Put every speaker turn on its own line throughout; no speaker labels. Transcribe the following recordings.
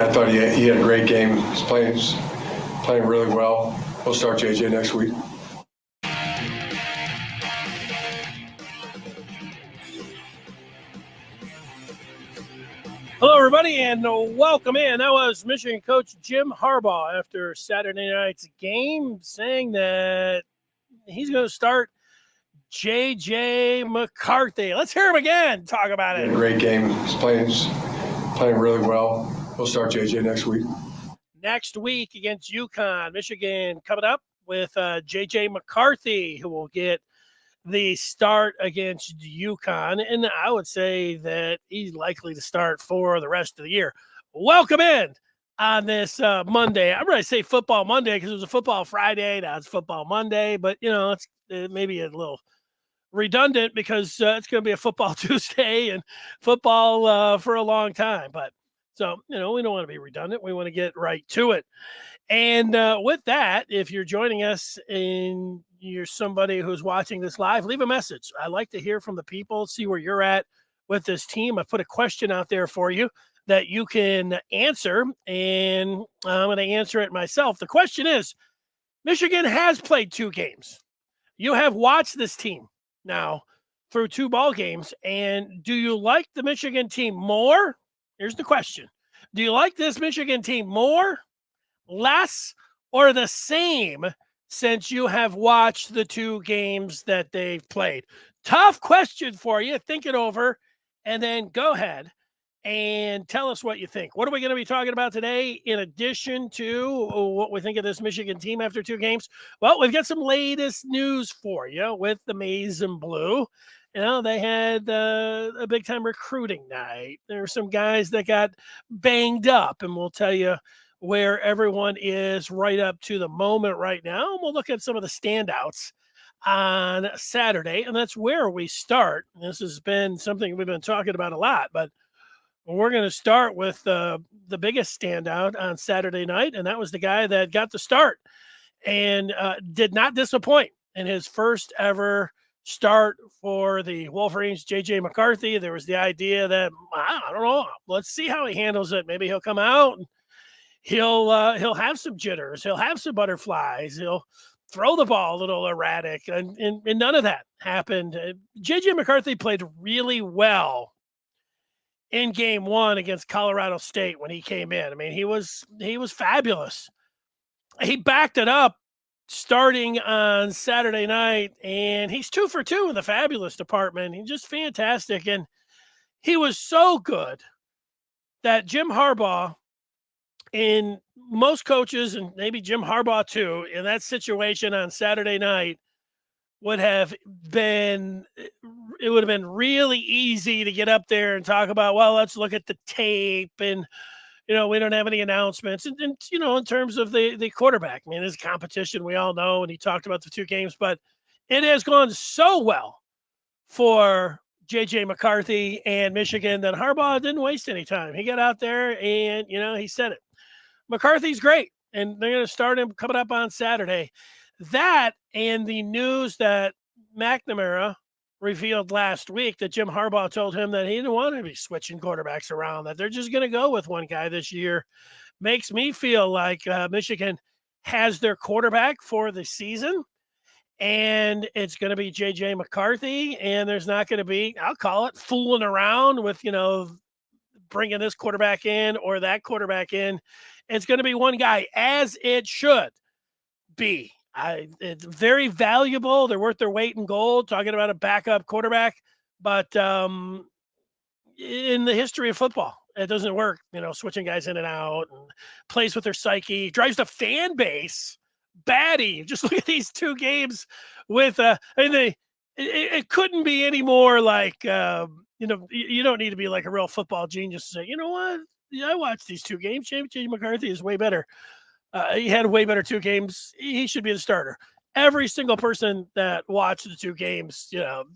I thought he had a great game. He's playing really well. He'll start JJ next week.
Hello, everybody, and welcome in. That was Michigan coach Jim Harbaugh after Saturday night's game, saying that he's going to start J.J. McCarthy. Let's hear him again talk about it.
He had a great game. He's playing really well. He'll start JJ next week.
Next week against UConn, Michigan coming up with J.J. McCarthy, who will get the start against UConn, and I would say that he's likely to start for the rest of the year. Welcome in on this Monday. I'm going to say Football Monday because it was a Football Friday. Now it's Football Monday, but, it's maybe a little redundant because it's going to be a Football Tuesday and football for a long time. But so, we don't want to be redundant. We want to get right to it. And with that, if you're joining us and you're somebody who's watching this live, leave a message. I like to hear from the people, see where you're at with this team. I put a question out there for you that you can answer, and I'm going to answer it myself. The question is, Michigan has played 2 games. You have watched this team now through 2 ball games, and do you like the Michigan team more? Here's the question. Do you like this Michigan team more, less, or the same since you have watched the 2 games that they've played? Tough question for you. Think it over and then go ahead and tell us what you think. What are we going to be talking about today in addition to what we think of this Michigan team after 2 games? Well, we've got some latest news for you with the Maize and Blue. They had a big-time recruiting night. There were some guys that got banged up, and we'll tell you where everyone is right up to the moment right now. And we'll look at some of the standouts on Saturday, and that's where we start. This has been something we've been talking about a lot, but we're going to start with the biggest standout on Saturday night, and that was the guy that got the start and did not disappoint in his first ever start for the Wolverines, J.J. McCarthy. There was the idea that, I don't know, let's see how he handles it. Maybe he'll come out and he'll have some jitters. He'll have some butterflies. He'll throw the ball a little erratic, and none of that happened. J.J. McCarthy played really well in game 1 against Colorado State when he came in. I mean, he was fabulous. He backed it up starting on Saturday night, and he's 2 for 2 in the fabulous department. He's just fantastic, and he was so good that Jim Harbaugh, and most coaches, and maybe Jim Harbaugh too, in that situation on Saturday night, it would have been really easy to get up there and talk about, well, let's look at the tape, and we don't have any announcements, and in terms of the quarterback, I mean, there's competition, we all know, and he talked about the 2 games, but it has gone so well for J.J. McCarthy and Michigan that Harbaugh didn't waste any time. He got out there and he said it. McCarthy's great, and they're going to start him coming up on Saturday. That and the news that McNamara revealed last week that Jim Harbaugh told him that he didn't want to be switching quarterbacks around, that they're just going to go with one guy this year, makes me feel like Michigan has their quarterback for the season, and it's going to be J.J. McCarthy, and there's not going to be, I'll call it, fooling around with, bringing this quarterback in or that quarterback in. It's going to be one guy, as it should be. It's very valuable. They're worth their weight in gold, talking about a backup quarterback. But in the history of football, it doesn't work, switching guys in and out, and plays with their psyche, drives the fan base batty. Just look at these 2 games with, it couldn't be any more like, you don't need to be like a real football genius to say, you know what? I watched these 2 games. J.J. McCarthy is way better. He had way better 2 games. He should be the starter. Every single person that watched the 2 games,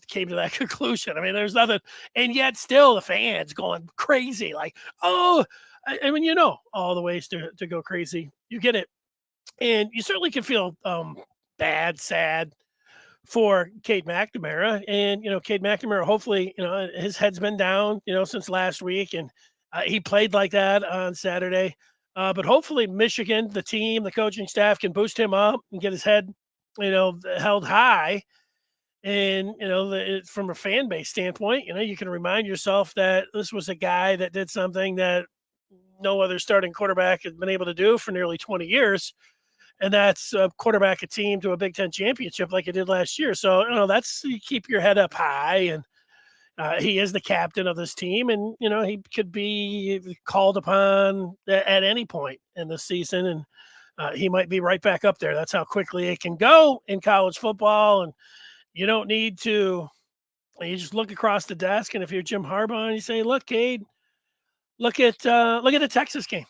came to that conclusion. I mean, there's nothing, and yet still the fans going crazy. Like, oh, I mean, all the ways to go crazy. You get it. And you certainly can feel bad, sad for Cade McNamara. And, Cade McNamara, hopefully, his head's been down, since last week. And He played like that on Saturday. But hopefully Michigan, the team, the coaching staff can boost him up and get his head, held high. And, from a fan base standpoint, you can remind yourself that this was a guy that did something that no other starting quarterback has been able to do for nearly 20 years. And that's quarterback a team to a Big Ten championship like it did last year. So, that's, you keep your head up high, and he is the captain of this team, and he could be called upon at any point in the season, and he might be right back up there. That's how quickly it can go in college football, and you don't need to. You just look across the desk, and if you're Jim Harbaugh, and you say, "Look, Cade, look at the Texas game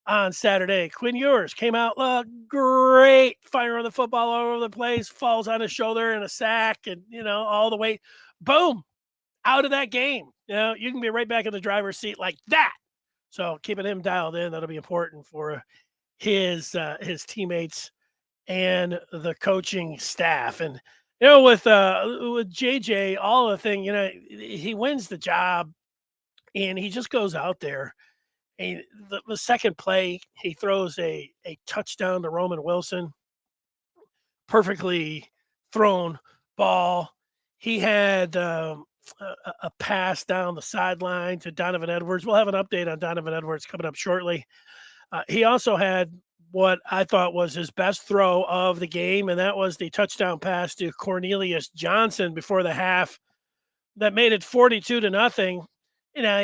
on Saturday. Quinn Ewers came out, look great, firing the football all over the place, falls on his shoulder and a sack, and all the way, boom." Out of that game, you can be right back in the driver's seat like that. So keeping him dialed in, that'll be important for his teammates and the coaching staff. And with JJ, all the thing, he wins the job, and he just goes out there. And the second play, he throws a touchdown to Roman Wilson, perfectly thrown ball. He had a pass down the sideline to Donovan Edwards. We'll have an update on Donovan Edwards coming up shortly. He also had what I thought was his best throw of the game, and that was the touchdown pass to Cornelius Johnson before the half that made it 42-0.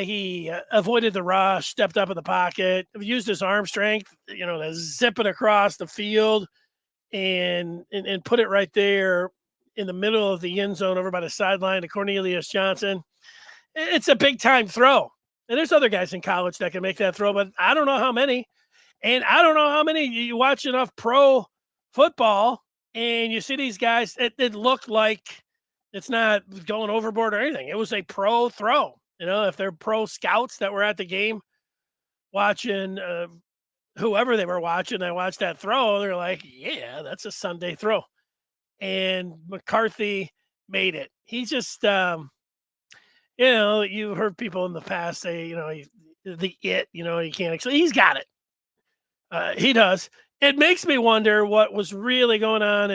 He avoided the rush, stepped up in the pocket, used his arm strength, to zip it across the field and put it right there in the middle of the end zone over by the sideline to Cornelius Johnson. It's a big time throw. And there's other guys in college that can make that throw, but I don't know how many. And I don't know how many. You watch enough pro football and you see these guys, it looked like it's not going overboard or anything. It was a pro throw. If they're pro scouts that were at the game watching whoever they were watching, they watched that throw, they're like, yeah, that's a Sunday throw. And McCarthy made it. He just, you heard people in the past say, he can't explain. He's got it. He does. It makes me wonder what was really going on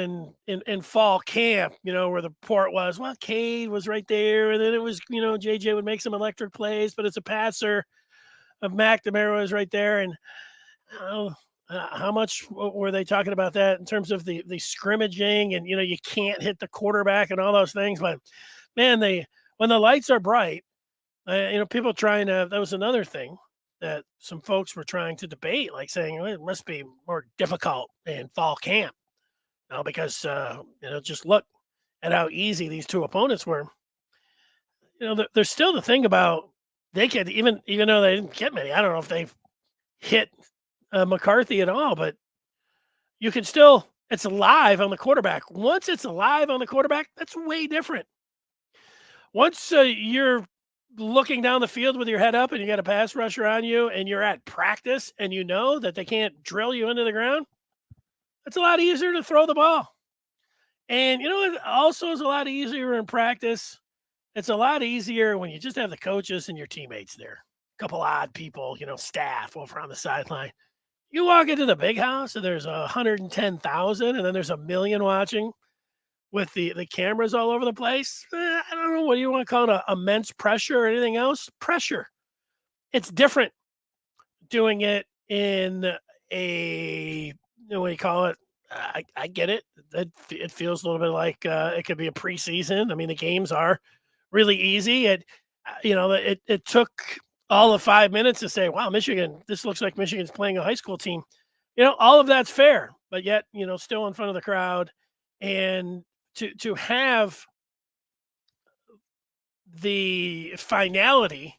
in fall camp, where the report was, well, Cade was right there. And then it was, JJ would make some electric plays, but it's a passer. McNamara was right there. And how much were they talking about that in terms of the scrimmaging and, you can't hit the quarterback and all those things. But, man, when the lights are bright, people that was another thing that some folks were trying to debate, like saying it must be more difficult in fall camp, because, just look at how easy these two opponents were. There's still the thing about they could, even though they didn't get many, I don't know if they've hit McCarthy at all, but you can still, it's alive on the quarterback. Once it's alive on the quarterback, that's way different. Once you're looking down the field with your head up and you got a pass rusher on you and you're at practice and you know that they can't drill you into the ground, it's a lot easier to throw the ball. And it also is a lot easier in practice. It's a lot easier when you just have the coaches and your teammates there. A couple odd people, staff over on the sideline. You walk into the big house and there's 110,000 and then there's 1 million watching with the cameras all over the place. I don't know what you want to call it, immense pressure or anything else. Pressure. It's different doing it in a, what do you call it? I get it. It feels a little bit like it could be a preseason. I mean, the games are really easy. It took all of 5 minutes to say, wow, Michigan, this looks like Michigan's playing a high school team. All of that's fair, but yet, still in front of the crowd. And to have the finality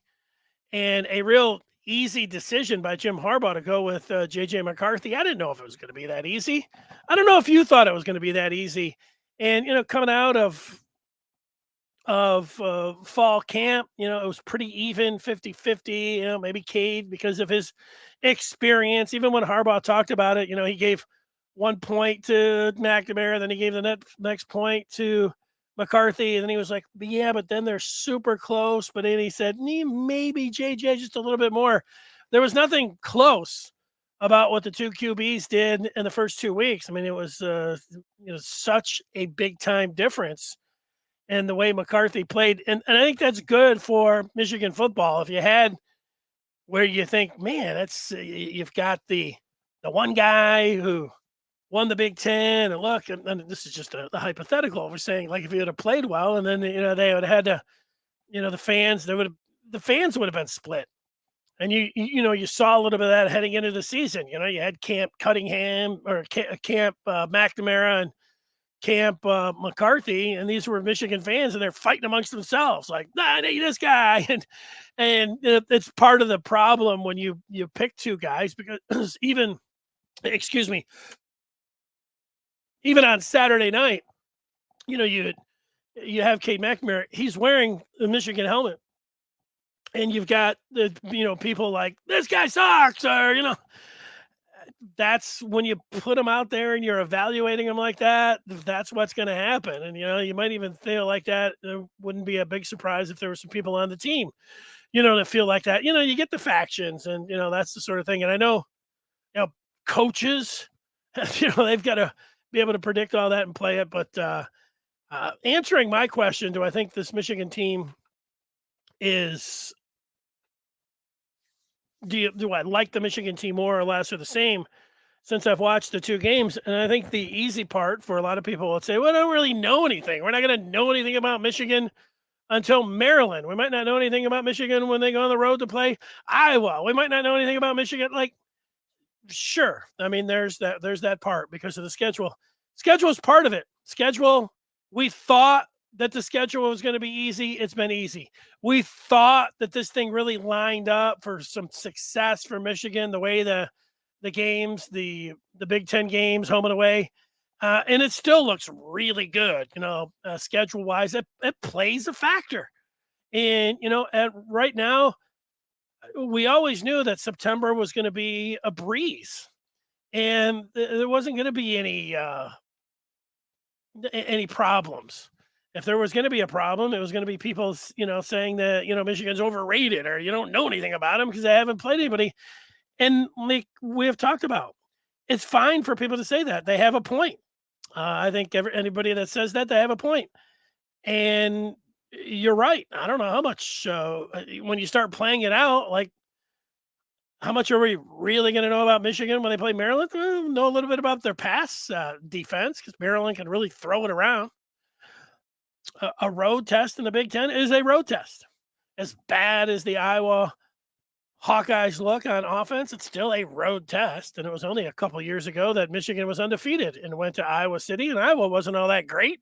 and a real easy decision by Jim Harbaugh to go with JJ McCarthy. I didn't know if it was going to be that easy. I don't know if you thought it was going to be that easy. And, coming out of fall camp, it was pretty even 50-50, maybe Cade because of his experience. Even when Harbaugh talked about it, he gave 1 point to McNamara, then he gave the next point to McCarthy, and then he was like, yeah, but then they're super close. But then he said, maybe JJ just a little bit more. There was nothing close about what the two QBs did in the first 2 weeks. I mean, it was such a big time difference in the way McCarthy played. And I think that's good for Michigan football. If you had where you think, man, you've got the one guy who won the Big Ten, and look, and this is just a hypothetical. We're saying, like, if he would have played well, and then they would have had to, the fans would have been split, and you saw a little bit of that heading into the season. You had Camp Cunningham or Camp McNamara and Camp McCarthy, and these were Michigan fans, and they're fighting amongst themselves, like, nah, I need this guy, and it's part of the problem when you pick two guys, because excuse me, even on Saturday night, you have Cade McNamara. He's wearing the Michigan helmet, and you've got the people like, this guy sucks, or that's when you put him out there and you're evaluating him like that. That's what's going to happen, and you might even feel like that. It wouldn't be a big surprise if there were some people on the team, that feel like that. You get the factions, and that's the sort of thing. And I know, coaches, they've got to be able to predict all that and play it. But answering my question, do I think this Michigan team is? Do I like the Michigan team more or less or the same since I've watched the two games? And I think the easy part for a lot of people will say, well, I don't really know anything. We're not going to know anything about Michigan until Maryland. We might not know anything about Michigan when they go on the road to play Iowa. We might not know anything about Michigan. Like, sure. I mean, there's that part because of the schedule. Schedule is part of it. Schedule, we thought that the schedule was going to be easy. It's been easy. We thought that this thing really lined up for some success for Michigan, the way the games, the Big Ten games, home and away, and it still looks really good, schedule-wise. It plays a factor. And, right now, we always knew that September was going to be a breeze. And there wasn't going to be any problems. If there was going to be a problem, it was going to be people, saying that, Michigan's overrated or you don't know anything about them because they haven't played anybody. And like we have talked about, it's fine for people to say that. They have a point. I think anybody that says that, they have a point. And you're right. I don't know how much, when you start playing it out, like, how much are we really going to know about Michigan when they play Maryland? Well, know a little bit about their pass defense because Maryland can really throw it around. A road test in the Big Ten is a road test. As bad as the Iowa Hawkeyes look on offense, it's still a road test. And it was only a couple years ago that Michigan was undefeated and went to Iowa City, and Iowa wasn't all that great.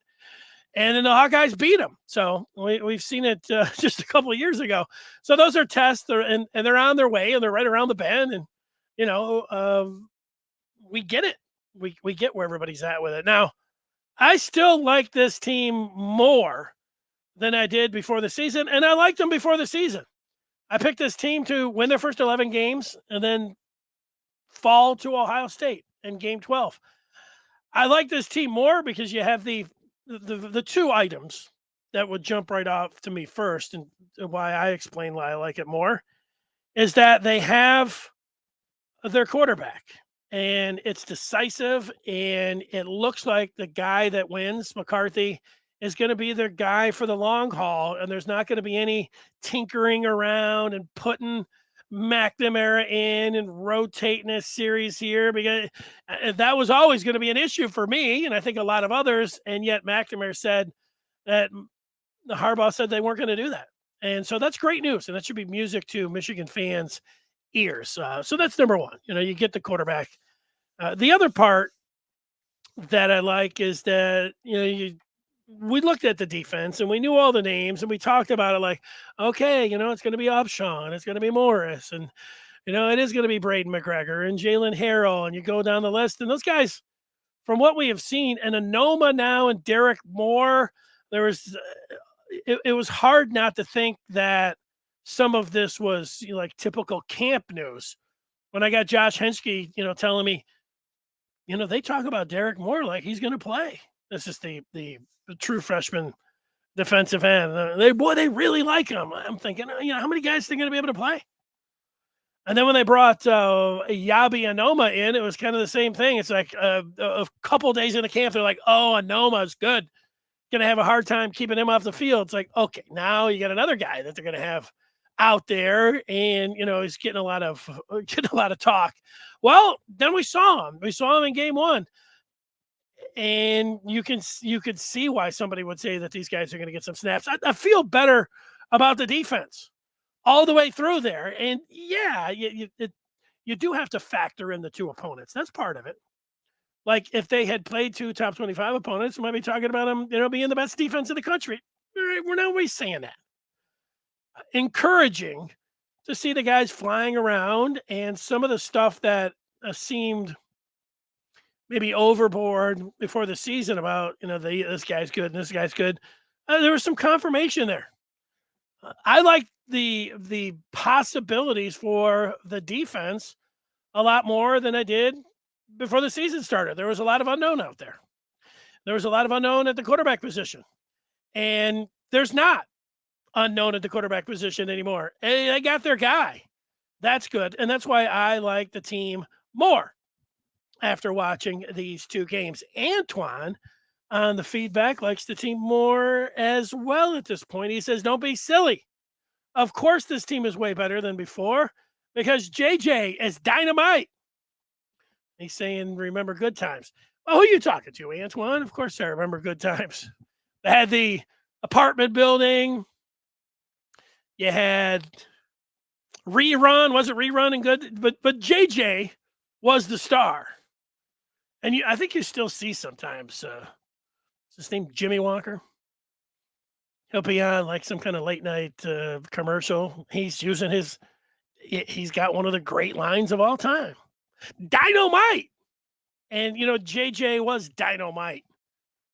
And then the Hawkeyes beat them. So we've seen it just a couple of years ago. So those are tests, and they're on their way, and they're right around the bend. And, we get it. We get where everybody's at with it. Now, I still like this team more than I did before the season, and I liked them before the season. I picked this team to win their first 11 games and then fall to Ohio State in Game 12. I like this team more because you have the two items that would jump right off to me first, and why I explain why I like it more, is that they have their quarterback. And it's decisive, and it looks like the guy that wins, McCarthy, is going to be their guy for the long haul, and there's not going to be any tinkering around and putting McNamara in and rotating a series here, because that was always going to be an issue for me, and I think a lot of others, and yet McNamara said that the Harbaugh said they weren't going to do that. And so that's great news, and that should be music to Michigan fans' ears. So that's number one. You get the quarterback. The other part that I like is that, we looked at the defense and we knew all the names and we talked about it like, okay, it's going to be Upshaw, it's going to be Morris, and, it is going to be Braden McGregor and Jalen Harrell, and you go down the list, and those guys, from what we have seen, and Anoma now and Derek Moore, there was, it was hard not to think that some of this was like typical camp news. When I got Josh Henschke, telling me, they talk about Derek Moore like he's going to play. This is the true freshman defensive end. They really like him. I'm thinking, how many guys are they going to be able to play? And then when they brought Yabi Anoma in, it was kind of the same thing. It's like a couple days into camp, they're like, oh, Anoma's good. Going to have a hard time keeping him off the field. It's like, okay, now you got another guy that they're going to have out there, and he's getting a lot of talk. Well, then we saw him. We saw him in game one, and you could see why somebody would say that these guys are going to get some snaps. I feel better about the defense all the way through there, and yeah, you do have to factor in the two opponents. That's part of it. Like if they had played two top 25 opponents, we might be talking about them, being the best defense in the country. We're not always saying that. Encouraging to see the guys flying around, and some of the stuff that seemed maybe overboard before the season about, this guy's good and this guy's good. There was some confirmation there. I like the possibilities for the defense a lot more than I did before the season started. There was a lot of unknown out there. There was a lot of unknown at the quarterback position, and there's not unknown at the quarterback position anymore. Hey, they got their guy. That's good. And that's why I like the team more after watching these two games. Antoine on the feedback likes the team more as well at this point. He says, don't be silly. Of course, this team is way better than before because JJ is dynamite. He's saying, remember good times. Well, who are you talking to, Antoine? Of course I remember good times. They had the apartment building. You had Rerun. Wasn't Rerun and good? But JJ was the star. And I think you still see sometimes, is his name Jimmy Walker? He'll be on like some kind of late night commercial. He's using he's got one of the great lines of all time. Dynamite. And, JJ was dynamite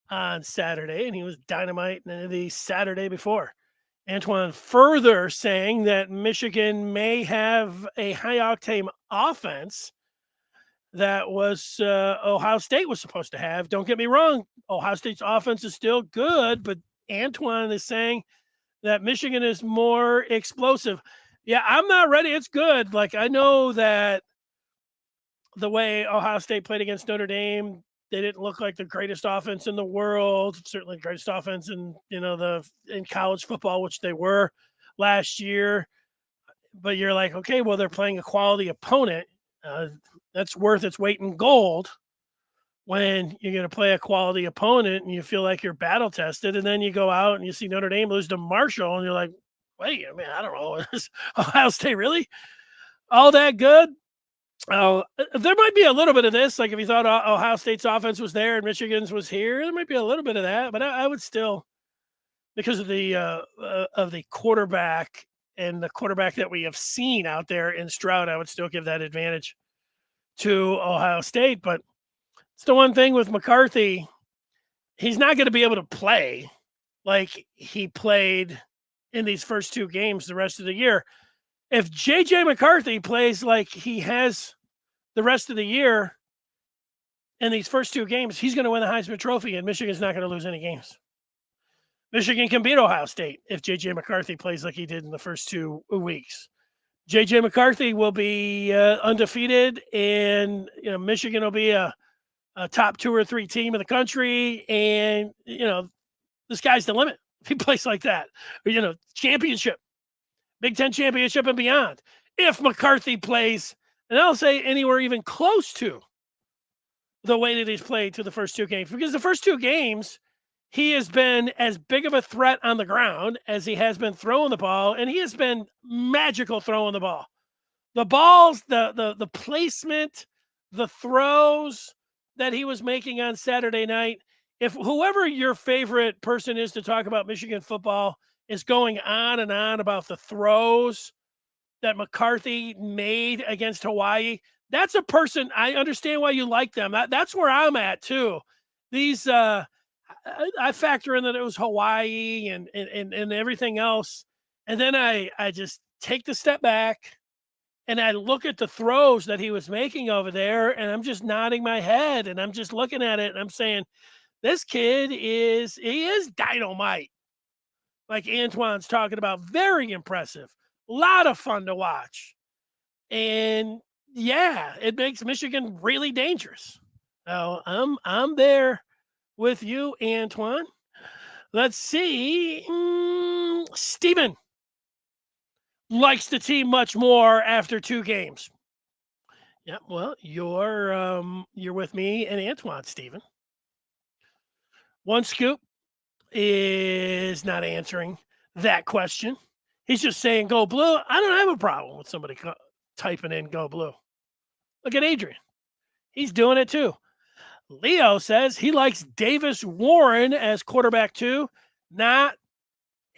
on Saturday, and he was dynamite the Saturday before. Antoine further saying that Michigan may have a high-octane offense that was Ohio State was supposed to have. Don't get me wrong. Ohio State's offense is still good, but Antoine is saying that Michigan is more explosive. Yeah, I'm not ready. It's good. Like, I know that the way Ohio State played against Notre Dame, they didn't look like the greatest offense in the world. Certainly the greatest offense in college football, which they were last year. But you're like, okay, well, they're playing a quality opponent. That's worth its weight in gold when you're going to play a quality opponent and you feel like you're battle tested. And then you go out and you see Notre Dame lose to Marshall and you're like, wait, I don't know. Is Ohio State really all that good? Oh, there might be a little bit of this. Like if you thought Ohio State's offense was there and Michigan's was here, there might be a little bit of that. But I would still, because of the quarterback and the quarterback that we have seen out there in Stroud, I would still give that advantage to Ohio State. But it's the one thing with McCarthy, he's not going to be able to play like he played in these first two games the rest of the year. If J.J. McCarthy plays like he has the rest of the year in these first two games, he's going to win the Heisman Trophy, and Michigan's not going to lose any games. Michigan can beat Ohio State if J.J. McCarthy plays like he did in the first 2 weeks. J.J. McCarthy will be undefeated, and Michigan will be a top 2 or 3 team in the country, and the sky's the limit if he plays like that. Championship. Big Ten championship and beyond. If McCarthy plays, and I'll say anywhere even close to the way that he's played to the first 2 games, because the first 2 games, he has been as big of a threat on the ground as he has been throwing the ball, and he has been magical throwing the ball. The balls, the placement, the throws that he was making on Saturday night. If whoever your favorite person is to talk about Michigan football is going on and on about the throws that McCarthy made against Hawai'i, that's a person, I understand why you like them. That's where I'm at too. These, I factor in that it was Hawai'i and everything else. And then I just take the step back and I look at the throws that he was making over there, and I'm just nodding my head and I'm just looking at it and I'm saying, This kid is dynamite. Like Antoine's talking about, very impressive. A lot of fun to watch. And yeah, it makes Michigan really dangerous. So I'm there with you, Antoine. Let's see. Steven likes the team much more after 2 games. Yeah, well, you're with me and Antoine, Steven. One Scoop is not answering that question. He's just saying go blue. I don't have a problem with somebody typing in go blue. Look at Adrian. He's doing it too. Leo says he likes Davis Warren as quarterback too. Not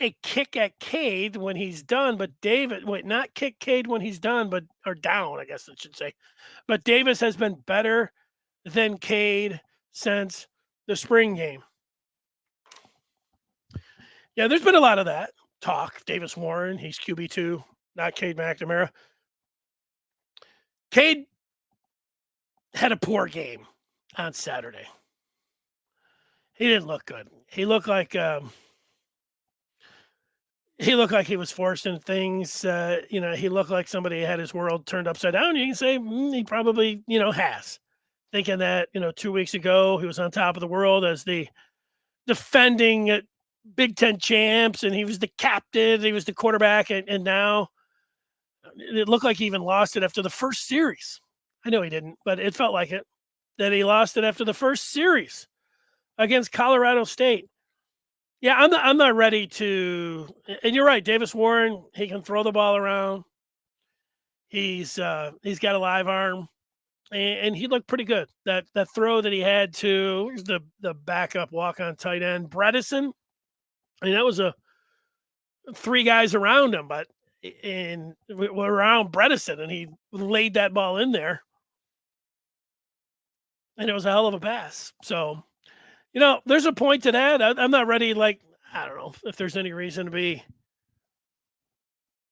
a kick at Cade when he's done, but not kick Cade when he's done, or down, I guess I should say. But Davis has been better than Cade since the spring game. Yeah, there's been a lot of that talk. Davis Warren, he's QB2, not Cade McNamara. Cade had a poor game on Saturday. He didn't look good. He looked like he was forced into things. He looked like somebody had his world turned upside down. You can say he probably, has. Thinking that, 2 weeks ago he was on top of the world as the defending Big Ten champs, and he was the captain, he was the quarterback, and now it looked like he even lost it after the first series. I know he didn't, but it felt like it, that he lost it after the first series against Colorado State. Yeah, I'm not ready to. And you're right, Davis Warren, he can throw the ball around. He's got a live arm, and he looked pretty good. That throw that he had to the backup walk on tight end Bredesen. I mean, that was 3 guys around him, but around Bredesen, and he laid that ball in there, and it was a hell of a pass. So, there's a point to that. I'm not ready. Like, I don't know if there's any reason to be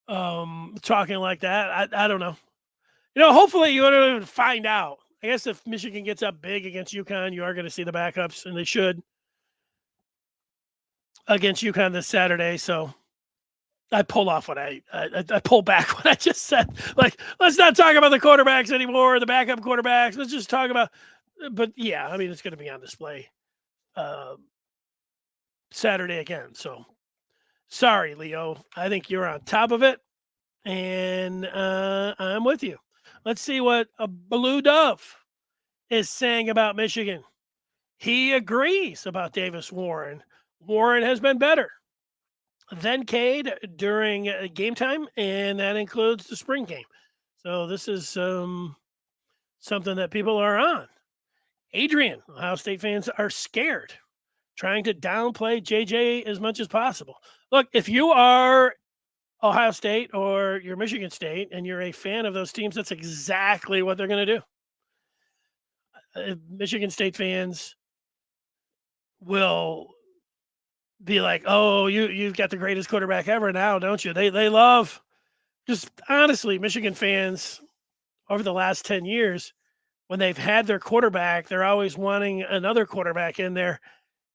talking like that. I don't know. Hopefully you're going to find out. I guess if Michigan gets up big against UConn, you are going to see the backups, and they should, against UConn this Saturday. So I pull off what I pull back what I just said. Like, let's not talk about the quarterbacks anymore, the backup quarterbacks. Let's just talk about. But yeah, I mean, it's going to be on display Saturday again. So sorry, Leo. I think you're on top of it, and I'm with you. Let's see what a Blue Dove is saying about Michigan. He agrees about Davis Warren. Warren has been better than Cade during game time, and that includes the spring game. So this is something that people are on. Adrian, Ohio State fans are scared, trying to downplay JJ as much as possible. Look, if you are Ohio State or you're Michigan State and you're a fan of those teams, that's exactly what they're going to do. Michigan State fans will be like, oh, you've got the greatest quarterback ever now, don't you? They love, just honestly, Michigan fans over the last 10 years, when they've had their quarterback, they're always wanting another quarterback in there.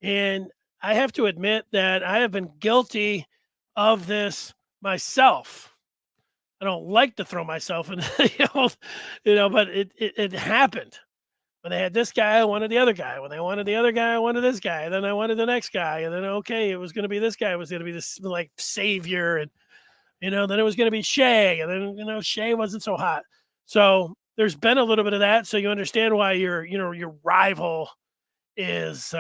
And I have to admit that I have been guilty of this myself. I don't like to throw myself in, but it happened. When they had this guy, I wanted the other guy. When they wanted the other guy, I wanted this guy. Then I wanted the next guy. And then, okay, it was going to be this guy. It was going to be this like savior. And, then it was going to be Shea. And then, Shea wasn't so hot. So there's been a little bit of that. So you understand why your rival is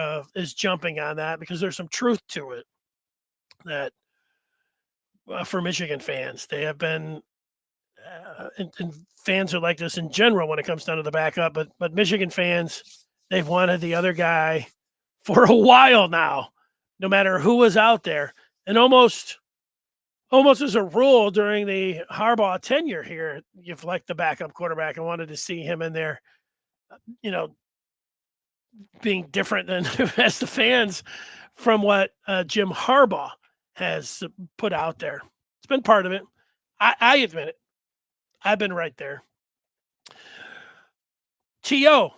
jumping on that, because there's some truth to it that for Michigan fans, they have been, and fans are like this in general when it comes down to the backup, but Michigan fans, they've wanted the other guy for a while now, no matter who was out there. And almost as a rule during the Harbaugh tenure here, you've liked the backup quarterback and wanted to see him in there, being different than as the fans from what Jim Harbaugh has put out there. It's been part of it. I admit it. I've been right there. T.O.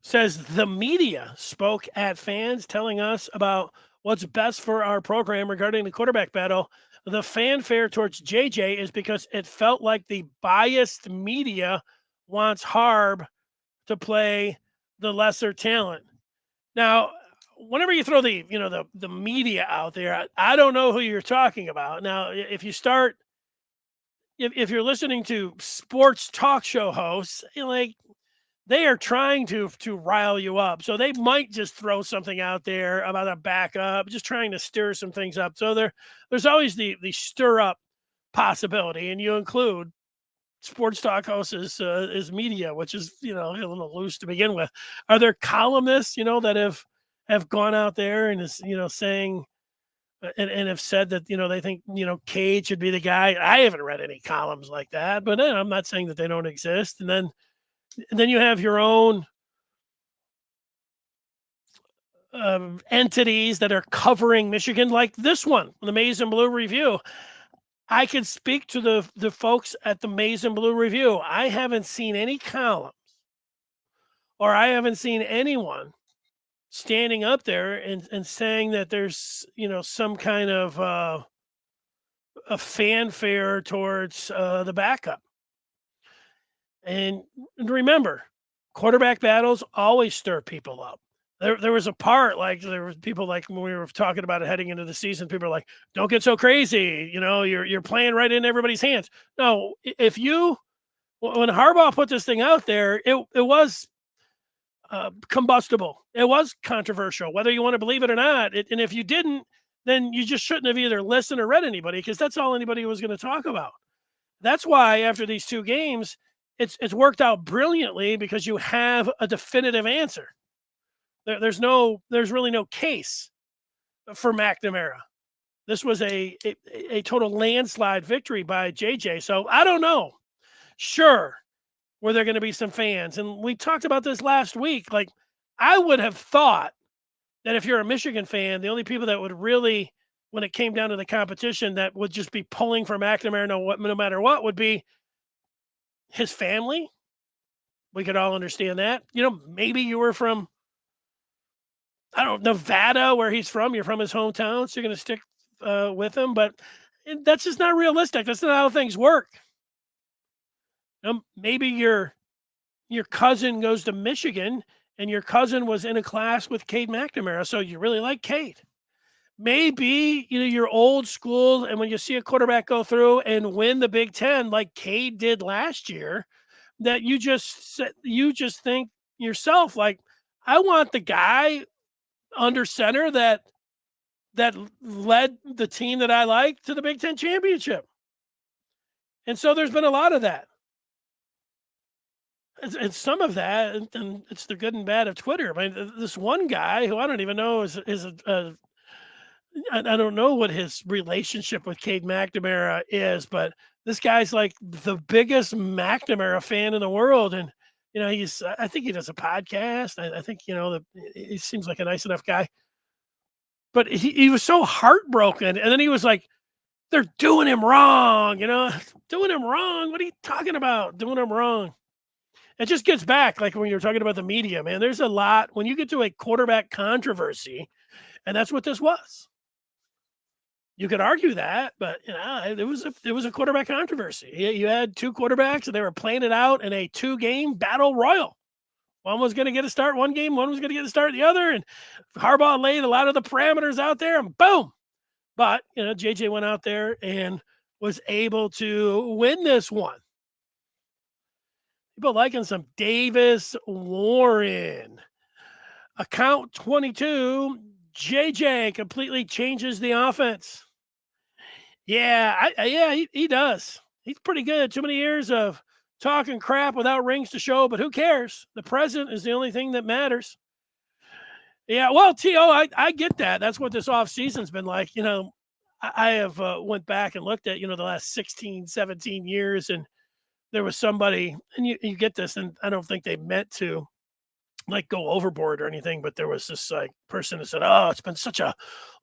says the media spoke at fans telling us about what's best for our program regarding the quarterback battle. The fanfare towards JJ is because it felt like the biased media wants Harb to play the lesser talent. Now, whenever you throw the media out there, I don't know who you're talking about. Now, if you start, if you're listening to sports talk show hosts, like they are trying to rile you up, so they might just throw something out there about a backup, just trying to stir some things up. So there's always the stir up possibility, and you include sports talk hosts as media, which is a little loose to begin with. Are there columnists that have gone out there and is saying and have said that they think Cade should be the guy? I haven't read any columns like that, but I'm not saying that they don't exist. And then you have your own entities that are covering Michigan, like this one, the Maize and Blue Review. I can speak to the folks at the Maize and Blue Review. I haven't seen any columns, or I haven't seen anyone standing up there and saying that there's some kind of a fanfare towards the backup. And remember, quarterback battles always stir people up. There was a part, like there was people, like when we were talking about it heading into the season, people are like, don't get so crazy. You're playing right in everybody's hands. No, when Harbaugh put this thing out there, it was combustible. It was controversial, whether you want to believe it or not. And if you didn't, then you just shouldn't have either listened or read anybody, because that's all anybody was going to talk about. That's why after these two games, it's worked out brilliantly, because you have a definitive answer. There's really no case for McNamara. This was a total landslide victory by JJ. So I don't know. Sure, were there going to be some fans? And we talked about this last week. Like, I would have thought that if you're a Michigan fan, the only people that would really, when it came down to the competition, that would just be pulling for McNamara no matter what, would be his family. We could all understand that. Maybe you were from, I don't know, Nevada, where he's from. You're from his hometown, so you're going to stick with him. But that's just not realistic. That's not how things work. Maybe your cousin goes to Michigan, and your cousin was in a class with Cade McNamara, so you really like Cade. Maybe you're old school, and when you see a quarterback go through and win the Big Ten like Cade did last year, that you just think yourself, like, I want the guy under center that led the team that I like to the Big Ten championship. And so there's been a lot of that. And some of that, and it's the good and bad of Twitter. I mean, this one guy who I don't even know I don't know what his relationship with Cade McNamara is, but this guy's like the biggest McNamara fan in the world. And, I think he does a podcast. I think, he seems like a nice enough guy, but he was so heartbroken. And then he was like, they're doing him wrong, doing him wrong. What are you talking about? Doing him wrong. It just gets back, like when you're talking about the media, man, there's a lot when you get to a quarterback controversy, and that's what this was. You could argue that, but it was a quarterback controversy. You had two quarterbacks, and they were playing it out in a 2-game battle royal. One was going to get a start one game, one was going to get a start the other, and Harbaugh laid a lot of the parameters out there, and boom. But JJ went out there and was able to win this one. People liking some Davis Warren. Account 22, JJ completely changes the offense. Yeah, he does. He's pretty good. Too many years of talking crap without rings to show, but who cares? The present is the only thing that matters. Yeah, well, T.O., I get that. That's what this offseason's been like. I have went back and looked at, the last 16, 17 years, and there was somebody, and you get this, and I don't think they meant to like go overboard or anything, but there was this like person that said, "Oh, it's been such a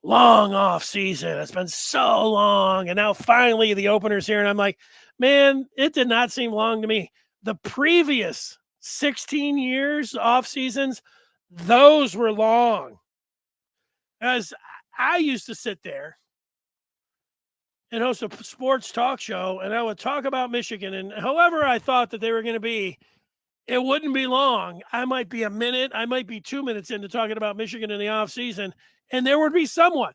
long off season. It's been so long, and now finally the opener's here." And I'm like, man, it did not seem long to me. The previous 16 years off seasons, those were long. As I used to sit there and host a sports talk show, and I would talk about Michigan, and however I thought that they were going to be, it wouldn't be long. I might be a minute, I might be 2 minutes into talking about Michigan in the offseason, and there would be someone.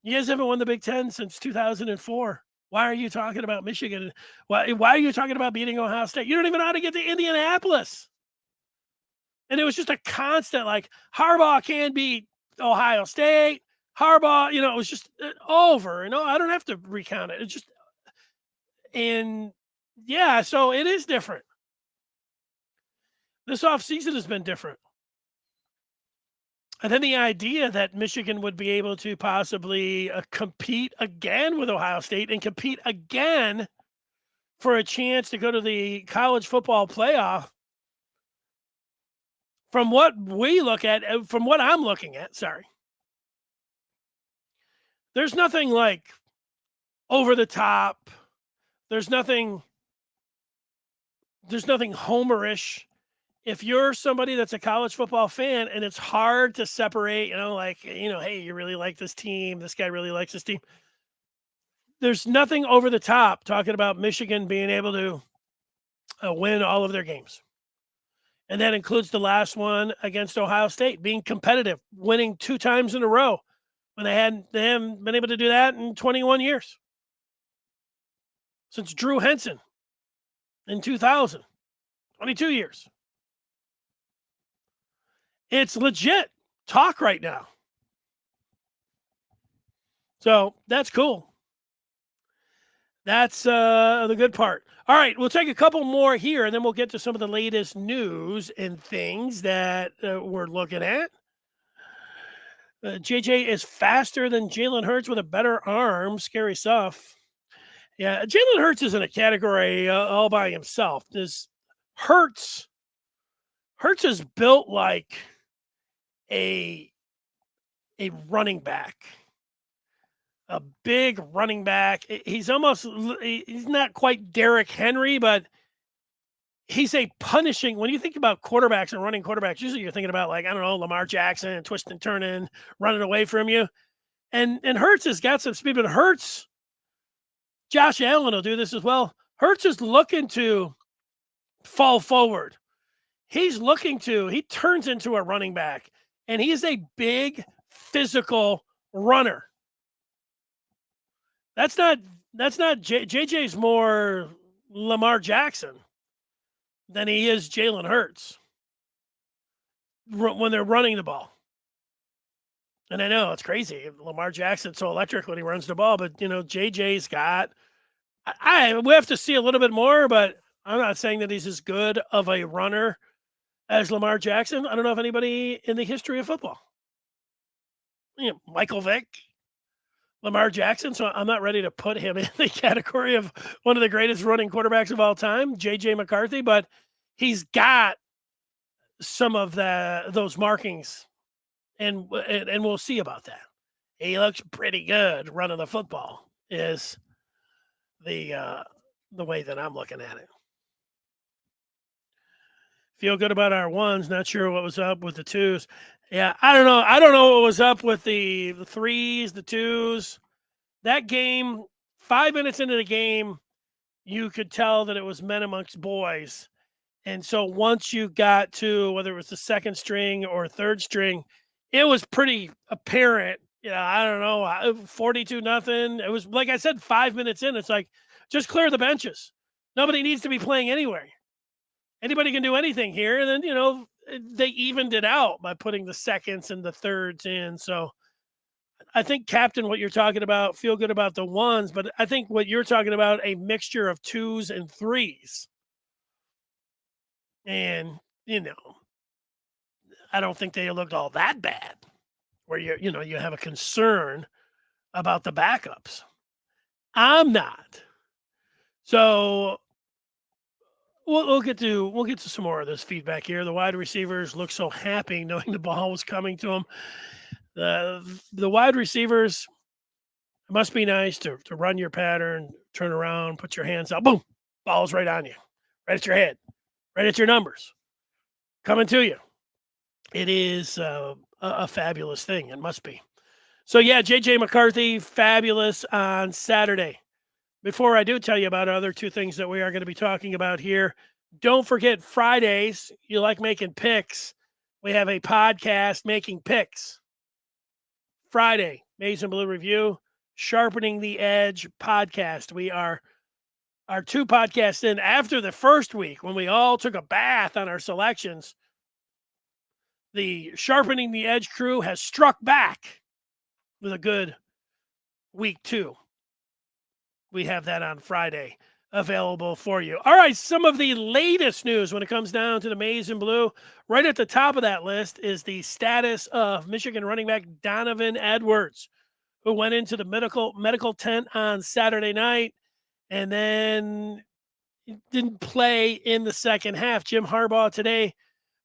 You guys haven't won the Big Ten since 2004. Why are you talking about Michigan? Why are you talking about beating Ohio State? You don't even know how to get to Indianapolis. And it was just a constant, like, Harbaugh can beat Ohio State. Harbaugh, it was just over. I don't have to recount it. It's just, and yeah, so it is different. This offseason has been different. And then the idea that Michigan would be able to possibly compete again with Ohio State and compete again for a chance to go to the college football playoff. From what we look at, from what I'm looking at, there's nothing like over the top. There's nothing homerish. If you're somebody that's a college football fan and it's hard to separate, hey, you really like this team, this guy really likes this team. There's nothing over the top talking about Michigan being able to win all of their games. And that includes the last one against Ohio State, being competitive, winning 2 times in a row when they haven't been able to do that in 21 years. Since Drew Henson in 2000, 22 years. It's legit talk right now. So that's cool. That's the good part. All right, we'll take a couple more here, and then we'll get to some of the latest news and things that we're looking at. JJ is faster than Jalen Hurts with a better arm. Scary stuff. Yeah, Jalen Hurts is in a category all by himself. Hurts is built like a running back. A big running back. He's not quite Derrick Henry, but he's a punishing. When you think about quarterbacks and running quarterbacks, usually you're thinking about, like, I don't know, Lamar Jackson, twisting and turning, running away from you. And Hurts has got some speed, but Hurts, Josh Allen will do this as well. Hurts is looking to fall forward. He turns into a running back, and he is a big physical runner. That's not JJ's more Lamar Jackson than he is Jalen Hurts when they're running the ball. And I know it's crazy. Lamar Jackson's so electric when he runs the ball, but JJ's got. We have to see a little bit more, but I'm not saying that he's as good of a runner as Lamar Jackson. I don't know if anybody in the history of football. Michael Vick. Lamar Jackson, so I'm not ready to put him in the category of one of the greatest running quarterbacks of all time, J.J. McCarthy, but he's got some of those markings, and we'll see about that. He looks pretty good running the football is the way that I'm looking at it. Feel good about our ones, not sure what was up with the twos. Yeah, I don't know what was up with the threes, the twos. That game, 5 minutes into the game, you could tell that it was men amongst boys. And so once you got to, whether it was the second string or third string, it was pretty apparent. I don't know, 42-0. It was, like I said, 5 minutes in. It's like, just clear the benches. Nobody needs to be playing anywhere. Anybody can do anything here. And then, they evened it out by putting the seconds and the thirds in. So I think, Captain, what you're talking about, feel good about the ones, but I think what you're talking about, a mixture of twos and threes. And, I don't think they looked all that bad where you have a concern about the backups. I'm not. So we'll get to some more of this feedback here. The wide receivers look so happy knowing the ball was coming to them. The wide receivers, it must be nice to run your pattern, turn around, put your hands out, boom, ball's right on you, right at your head. right at your numbers, coming to you. It is a fabulous thing. It must be. So, yeah, J.J. McCarthy, fabulous on Saturday. Before I do tell you about other two things that we are going to be talking about here, don't forget Fridays. You like making picks. We have a podcast, Making Picks. Friday, Maize and Blue Review, Sharpening the Edge podcast. We are our two podcasts in after the first week when we all took a bath on our selections. The Sharpening the Edge crew has struck back with a good week 2. We have that on Friday available for you. All right, some of the latest news when it comes down to the Maize and Blue. Right at the top of that list is the status of Michigan running back Donovan Edwards, who went into the medical tent on Saturday night and then didn't play in the second half. Jim Harbaugh today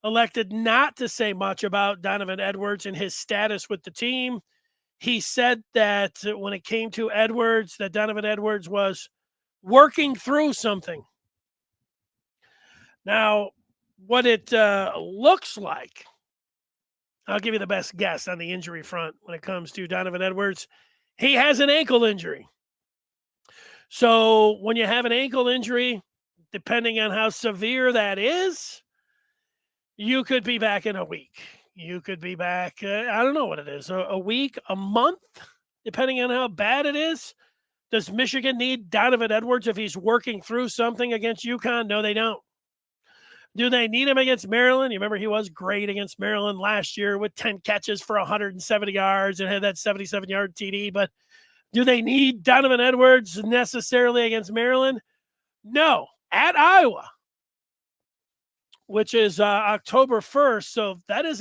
elected not to say much about Donovan Edwards and his status with the team. He said that when it came to Edwards, that Donovan Edwards was working through something. Now, what it looks like, I'll give you the best guess on the injury front when it comes to Donovan Edwards. He has an ankle injury. So when you have an ankle injury, depending on how severe that is, you could be back in a week. You could be back, I don't know what it is, a week, a month, depending on how bad it is. Does Michigan need Donovan Edwards if he's working through something against UConn? No, they don't. Do they need him against Maryland? You remember he was great against Maryland last year with 10 catches for 170 yards and had that 77-yard TD. But do they need Donovan Edwards necessarily against Maryland? No. At Iowa, which is October 1st. So that is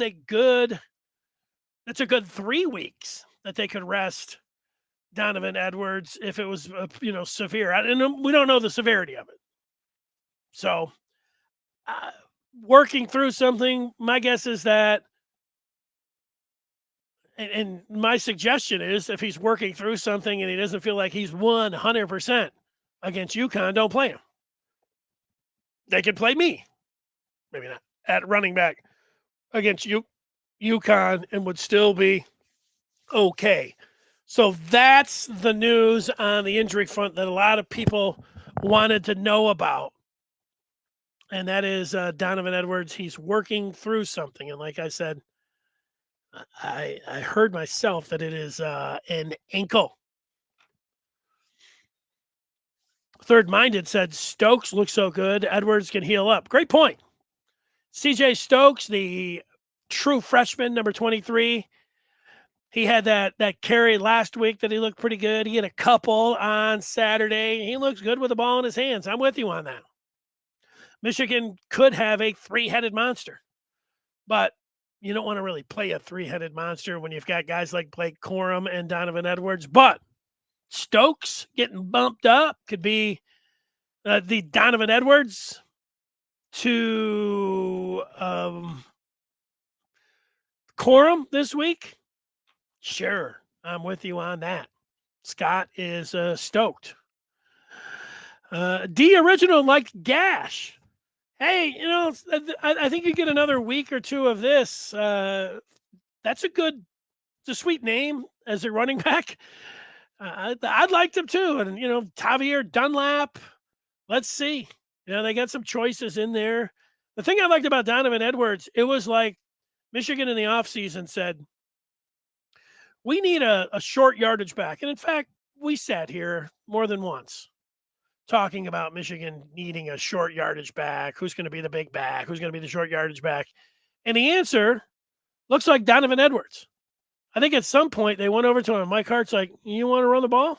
that's a good 3 weeks that they could rest Donovan Edwards if it was, severe. And we don't know the severity of it. So working through something, my guess is that, and my suggestion is if he's working through something and he doesn't feel like he's 100% against UConn, don't play him. They could play me. Maybe not, at running back against UConn and would still be okay. So that's the news on the injury front that a lot of people wanted to know about. And that is Donovan Edwards. He's working through something. And like I said, I heard myself that it is an ankle. Third Minded said Stokes looks so good. Edwards can heal up. Great point. CJ Stokes, the true freshman, number 23. He had that carry last week that he looked pretty good. He had a couple on Saturday. He looks good with the ball in his hands. I'm with you on that. Michigan could have a 3-headed monster, but you don't want to really play a 3-headed monster when you've got guys like Blake Corum and Donovan Edwards. But Stokes getting bumped up could be the Donovan Edwards to Corum this week. Sure, I'm with you on that. Scott is stoked. D Original like Gash. Hey, I think you get another week or two of this. That's it's a sweet name as a running back. I'd like them too. And, Tavier Dunlap, let's see. They got some choices in there. The thing I liked about Donovan Edwards, it was like Michigan in the offseason said, we need a short yardage back. And in fact, we sat here more than once talking about Michigan needing a short yardage back. Who's going to be the big back? Who's going to be the short yardage back? And the answer looks like Donovan Edwards. I think at some point they went over to him. Mike Hart's like, you want to run the ball?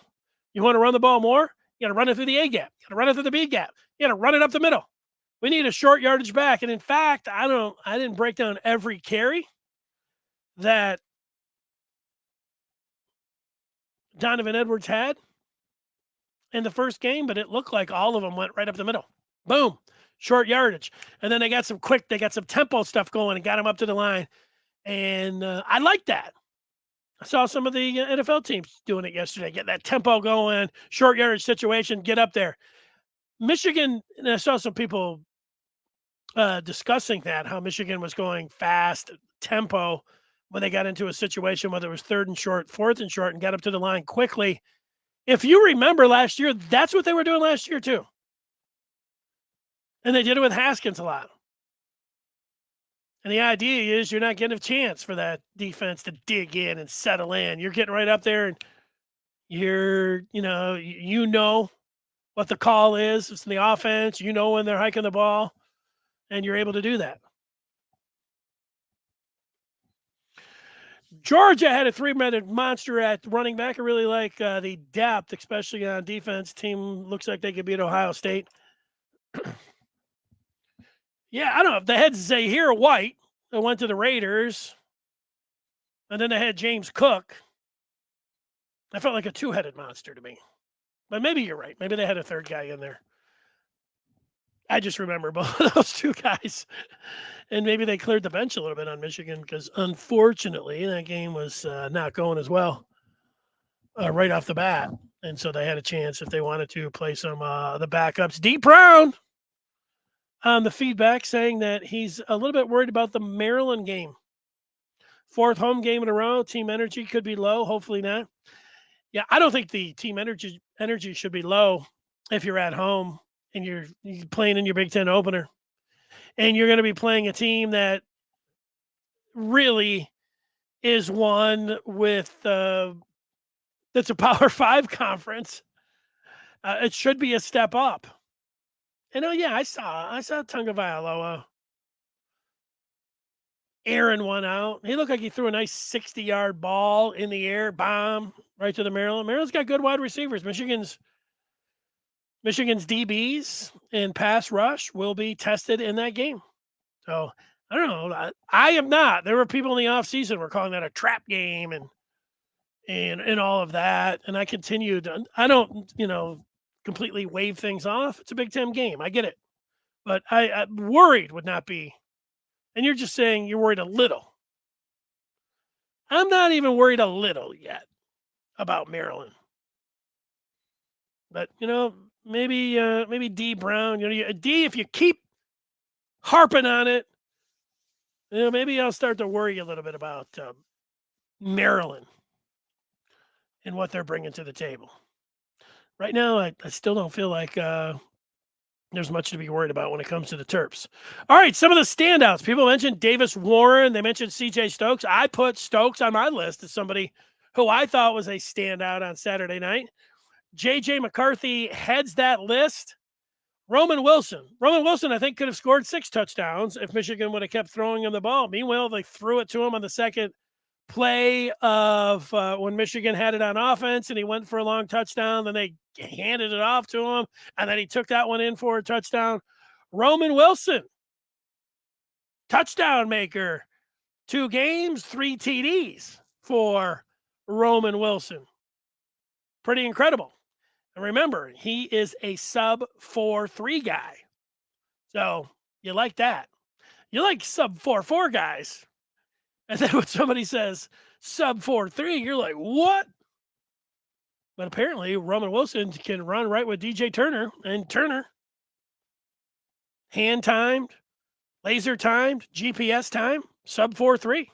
You want to run the ball more? You got to run it through the A gap. You got to run it through the B gap. You got to run it up the middle. We need a short yardage back. And in fact, I didn't break down every carry that Donovan Edwards had in the first game, but it looked like all of them went right up the middle. Boom, short yardage. And then they got some tempo stuff going and got him up to the line. And I like that. I saw some of the NFL teams doing it yesterday. Get that tempo going, short yardage situation, get up there. Michigan, and I saw some people discussing that, how Michigan was going fast tempo when they got into a situation, whether it was 3rd and short, 4th and short, and got up to the line quickly. If you remember last year, that's what they were doing last year too. And they did it with Haskins a lot. And the idea is you're not getting a chance for that defense to dig in and settle in. You're getting right up there and you're, you know what the call is. It's in the offense. You know when they're hiking the ball, and you're able to do that. Georgia had a 3-minute monster at running back. I really like the depth, especially on defense. Team looks like they could beat Ohio State. Yeah, I don't know if they had Zahir White that went to the Raiders, and then they had James Cook. That felt like a 2-headed monster to me. But maybe you're right. Maybe they had a 3rd guy in there. I just remember both of those 2 guys. And maybe they cleared the bench a little bit on Michigan because, unfortunately, that game was not going as well right off the bat. And so they had a chance if they wanted to play some the backups. D. Brown on the feedback saying that he's a little bit worried about the Maryland game. 4th home game in a row. Team energy could be low. Hopefully not. Yeah, I don't think the team energy should be low if you're at home and you're playing in your Big Ten opener. And you're going to be playing a team that really is one with that's a Power 5 conference. It should be a step up. And I saw Tagovailoa airing one out. He looked like he threw a nice 60-yard ball in the air, bomb right to the Maryland. Maryland's got good wide receivers. Michigan's DBs and pass rush will be tested in that game. So I don't know. I am not. There were people in the offseason were calling that a trap game and all of that. And I continued. I don't, completely wave things off. It's a Big Ten game. I get it. But I worried would not be. And you're just saying you're worried a little. I'm not even worried a little yet about Maryland. But, maybe D. Brown, D, if you keep harping on it, maybe I'll start to worry a little bit about Maryland and what they're bringing to the table. Right now, I still don't feel like there's much to be worried about when it comes to the Terps. All right, some of the standouts. People mentioned Davis Warren. They mentioned C.J. Stokes. I put Stokes on my list as somebody who I thought was a standout on Saturday night. J.J. McCarthy heads that list. Roman Wilson, I think, could have scored 6 touchdowns if Michigan would have kept throwing him the ball. Meanwhile, they threw it to him on the second play of when Michigan had it on offense, and he went for a long touchdown. Then they handed it off to him, and then he took that one in for a touchdown. Roman Wilson, touchdown maker. 2 games, 3 TDs for Roman Wilson. Pretty incredible. And remember, he is a sub 4.3 guy. So you like that. You like sub 4.4 guys. And then when somebody says sub 4.3, you're like, what? But apparently Roman Wilson can run right with DJ Turner, and Turner hand timed, laser timed, GPS time, sub 4.3,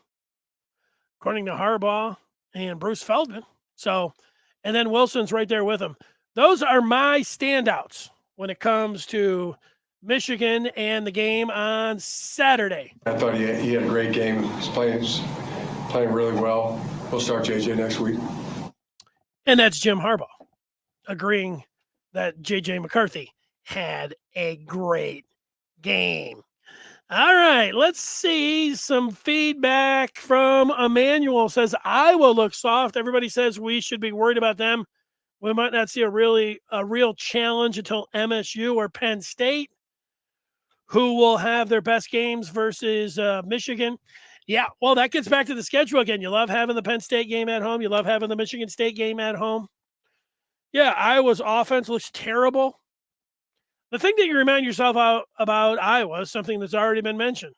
according to Harbaugh and Bruce Feldman. So, and then Wilson's right there with him. Those are my standouts when it comes to Michigan and the game on Saturday.
I thought he had a great game. He's playing really well. We'll start JJ next week.
And that's Jim Harbaugh agreeing that J.J. McCarthy had a great game. All right, let's see some feedback from Emmanuel. Says, Iowa looks soft. Everybody says we should be worried about them. We might not see a real challenge until MSU or Penn State, who will have their best games versus Michigan. Yeah, well, that gets back to the schedule again. You love having the Penn State game at home. You love having the Michigan State game at home. Yeah, Iowa's offense looks terrible. The thing that you remind yourself about Iowa is something that's already been mentioned.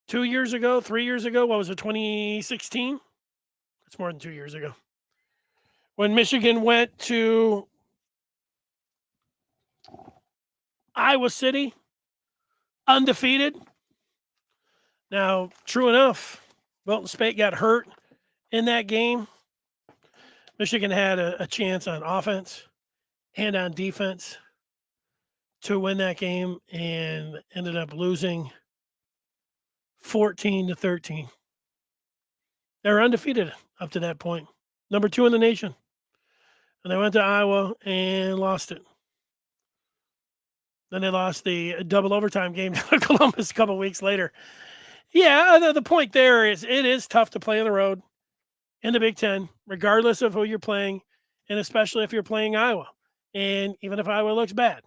2 years ago, 3 years ago, what was it, 2016? It's more than 2 years ago. When Michigan went to Iowa City, undefeated. Now, true enough, Wilton Speight got hurt in that game. Michigan had a chance on offense and on defense to win that game and ended up losing 14-13. They were undefeated up to that point, number 2 in the nation. And they went to Iowa and lost it. Then they lost the double overtime game to Columbus a couple weeks later. Yeah, the point there is it is tough to play on the road in the Big Ten, regardless of who you're playing, and especially if you're playing Iowa. And even if Iowa looks bad.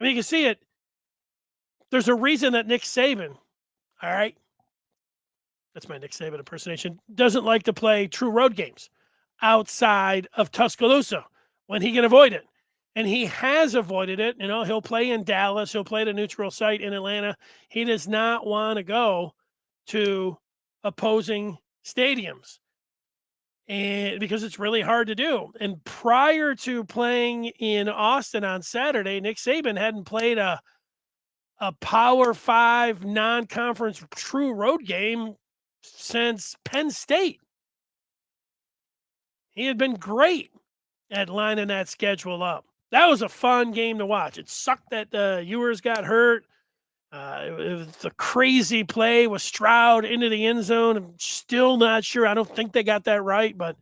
I mean, you can see it. There's a reason that Nick Saban, all right, that's my Nick Saban impersonation, doesn't like to play true road games outside of Tuscaloosa when he can avoid it. And he has avoided it. You know, he'll play in Dallas. He'll play at a neutral site in Atlanta. He does not want to go to opposing stadiums, and because it's really hard to do. And prior to playing in Austin on Saturday, Nick Saban hadn't played a Power 5 non-conference true road game since Penn State. He had been great at lining that schedule up. That was a fun game to watch. It sucked that Ewers got hurt. It was a crazy play with Stroud into the end zone. I'm still not sure. I don't think they got that right, but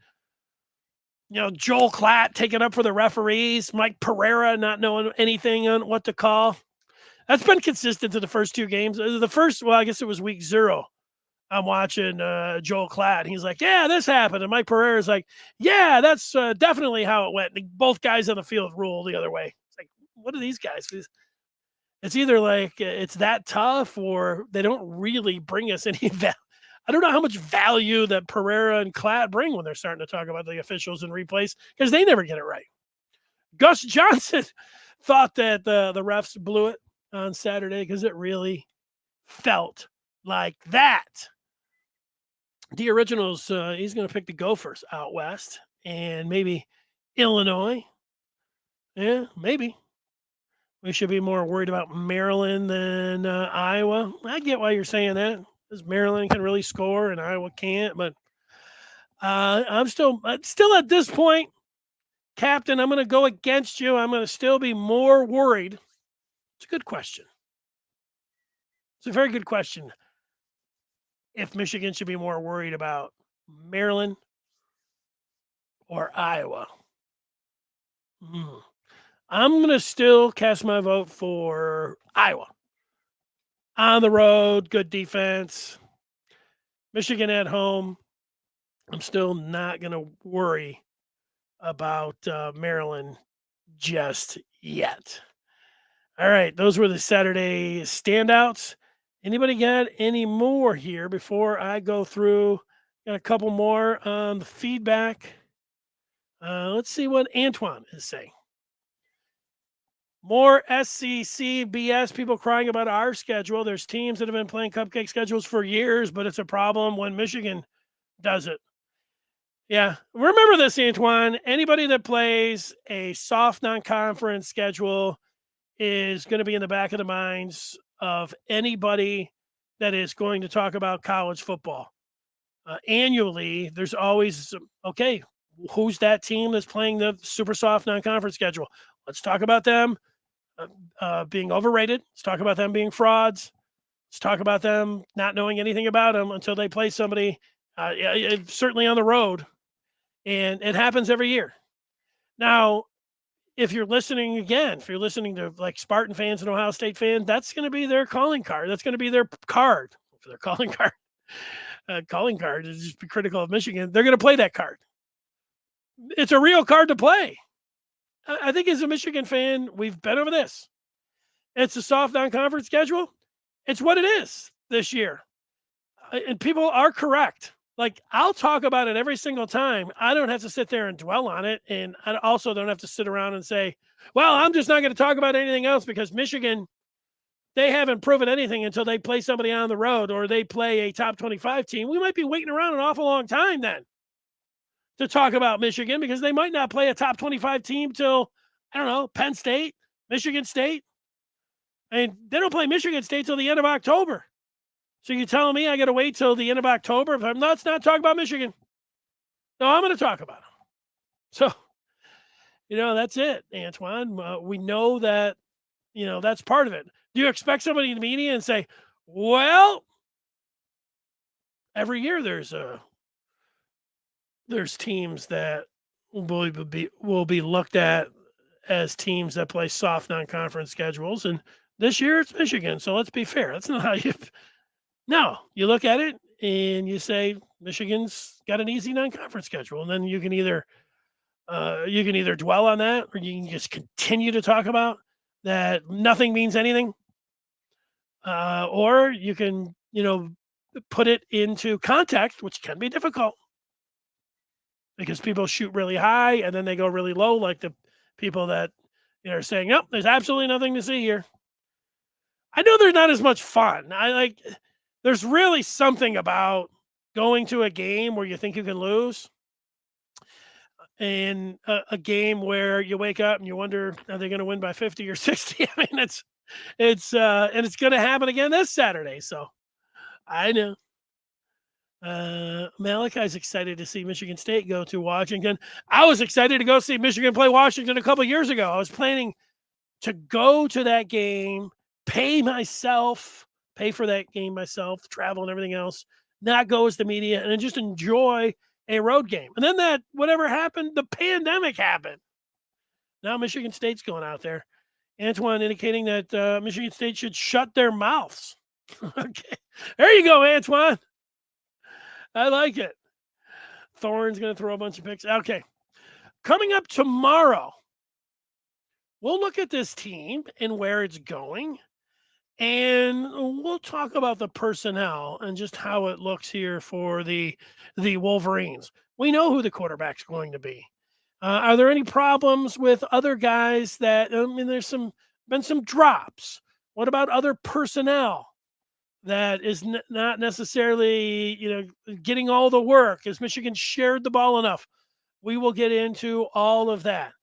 Joel Klatt taking up for the referees, Mike Pereira not knowing anything on what to call. That's been consistent to the first 2 games. I guess it was week 0. I'm watching Joel Klatt. He's like, yeah, this happened. And Mike Pereira's like, yeah, that's definitely how it went. And both guys on the field rule the other way. It's like, what are these guys? It's either like it's that tough or they don't really bring us any value. I don't know how much value that Pereira and Klatt bring when they're starting to talk about the officials and replays because they never get it right. Gus Johnson thought that the refs blew it on Saturday because it really felt like that. The Originals, he's going to pick the Gophers out west and maybe Illinois. Yeah, maybe. We should be more worried about Maryland than Iowa. I get why you're saying that, because Maryland can really score and Iowa can't. But I'm still at this point, Captain, I'm going to go against you. I'm going to still be more worried. It's a good question. It's a very good question. If Michigan should be more worried about Maryland or Iowa. I'm going to still cast my vote for Iowa. On the road, good defense. Michigan at home. I'm still not going to worry about Maryland just yet. All right, those were the Saturday standouts. Anybody got any more here before I go through? Got a couple more on the feedback. Let's see what Antoine is saying. More SEC BS, people crying about our schedule. There's teams that have been playing cupcake schedules for years, but it's a problem when Michigan does it. Yeah, remember this, Antoine. Anybody that plays a soft non-conference schedule is going to be in the back of the minds of anybody that is going to talk about college football. Annually, there's always, okay, who's that team that's playing the super soft non-conference schedule? Let's talk about them being overrated. Let's talk about them being frauds. Let's talk about them not knowing anything about them until they play somebody, certainly on the road. And it happens every year. Now, if you're listening to like Spartan fans and Ohio State fans, that's going to be their calling card. That's going to be their card for their calling card. Calling card is just be critical of Michigan. They're going to play that card. It's a real card to play. I think as a Michigan fan, we've been over this. It's a soft non-conference schedule. It's what it is this year. And people are correct. Like, I'll talk about it every single time. I don't have to sit there and dwell on it. And I also don't have to sit around and say, well, I'm just not going to talk about anything else because Michigan, they haven't proven anything until they play somebody on the road or they play a top 25 team. We might be waiting around an awful long time then to talk about Michigan because they might not play a top 25 team till, I don't know, Penn State, Michigan State. And they don't play Michigan State till the end of October. So you're telling me I got to wait till the end of October? If I'm not talking about Michigan. No, I'm going to talk about them. So, that's it, Antoine. We know that, that's part of it. Do you expect somebody in the media and say, well, every year there's teams that will be looked at as teams that play soft non-conference schedules, and this year it's Michigan. So let's be fair. That's not how you. No, you look at it and you say Michigan's got an easy non-conference schedule, and then you can either dwell on that, or you can just continue to talk about that nothing means anything, or you can put it into context, which can be difficult because people shoot really high and then they go really low, like the people that are saying, "Yep, there's absolutely nothing to see here." I know they're not as much fun. There's really something about going to a game where you think you can lose, and a game where you wake up and you wonder, are they going to win by 50 or 60? I mean, it's and it's going to happen again this Saturday. So I know. Malachi's excited to see Michigan State go to Washington. I was excited to go see Michigan play Washington a couple years ago. I was planning to go to that game, pay for that game myself, travel and everything else, not go as the media, and then just enjoy a road game. And then that, whatever happened, the pandemic happened. Now Michigan State's going out there. Antoine indicating that Michigan State should shut their mouths. Okay. There you go, Antoine. I like it. Thorne's going to throw a bunch of picks. Okay. Coming up tomorrow, we'll look at this team and where it's going. And we'll talk about the personnel and just how it looks here for the Wolverines. We know who the quarterback's going to be. Are there any problems with other guys that, there's been some drops. What about other personnel that is not necessarily, getting all the work? Has Michigan shared the ball enough? We will get into all of that.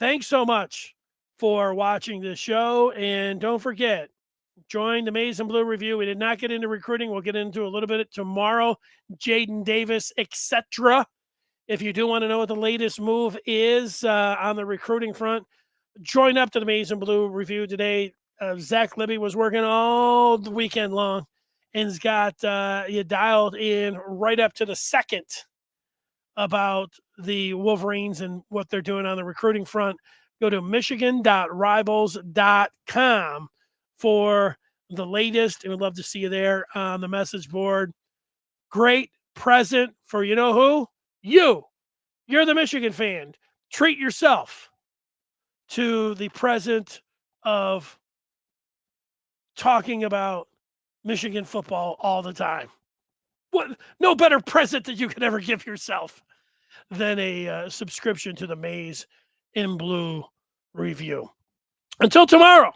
Thanks so much for watching this show. And don't forget, join the Maize and Blue Review. We did not get into recruiting. We'll get into a little bit tomorrow. Jaden Davis, etc. If you do want to know what the latest move is on the recruiting front, join up to the Maize and Blue Review today. Zach Libby was working all the weekend long and's got you dialed in right up to the second about the Wolverines and what they're doing on the recruiting front. Go to michigan.rivals.com for the latest, and we'd love to see you there on the message board. Great present for you know who? You. You're the Michigan fan. Treat yourself to the present of talking about Michigan football all the time. What? No better present that you could ever give yourself than a subscription to the Maize and Blue Review. Until tomorrow,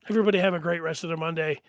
everybody have a great rest of their Monday.